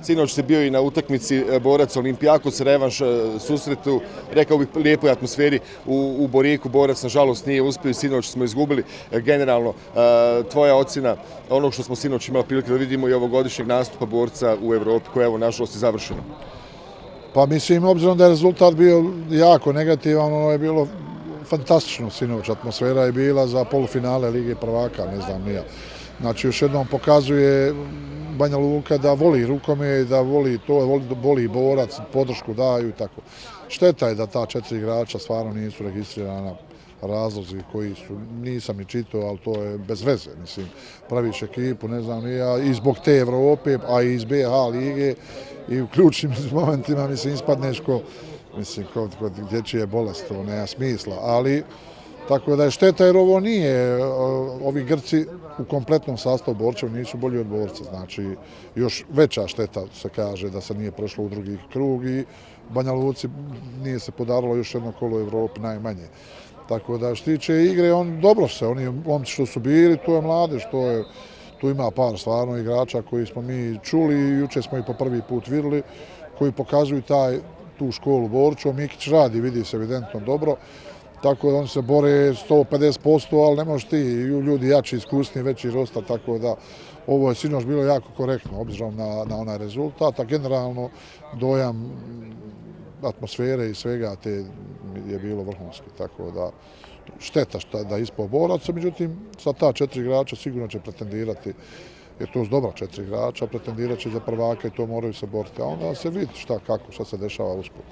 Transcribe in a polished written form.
Sinoć se bio i na utakmici Borac Olimpijakos, revanš susretu, rekao bih lijepoj atmosferi u Boriku. Borac nažalost nije uspio i sinoć smo izgubili. Generalno, tvoja ocjena onog što smo sinoć imali prilike da vidimo i ovogodišnjeg nastupa Borca u Evropi, koja evo nažalost je završena. Pa mislim, obzirom da je rezultat bio jako negativan, ono je bilo fantastično sinoć. Atmosfera je bila za polufinale Lige prvaka, ne znam nija. Znači, još jednom pokazuje Banja Luka da voli rukomet, da voli to, voli Borac, podršku daju i tako. Šteta je da ta 4 igrača stvarno nisu registrirana, razlozi koji su, nisam ni čitao, ali to je bez veze. Mislim, praviš ekipu, ne znam nija, i zbog te Evrope, a i iz BH lige, i u ključnim momentima, mislim, ispadneš kod dječje bolest, to nema smisla, ali tako da je šteta jer ovo nije, ovi Grci u kompletnom sastavu Borčeva nisu bolji od Borca, znači još veća šteta se kaže da se nije prošlo u drugi krug i Banja Luci nije se podarilo još jedno kolo u Evropi najmanje. Tako da što tiče igre, dobro se, oni što su bili, to je mladež, tu ima par stvarno igrača koji smo mi čuli i jučer smo i po prvi put vidjeli, koji pokazuju tu školu Borčeva. Mikić radi, vidi se evidentno dobro, tako da oni se bore 150%, ali ne možeš ti, ljudi jači, iskusni, veći rosta, tako da ovo je sinoć bilo jako korektno, obzirom na onaj rezultat, a generalno dojam atmosfere i svega te je bilo vrhunski, tako da šteta da ispao Boraca, međutim sa ta 4 igrača sigurno će pretendirati, jer to su dobra 4 igrača, pretendirat će za prvaka i to moraju se boriti, a onda se vidi šta se dešava usput.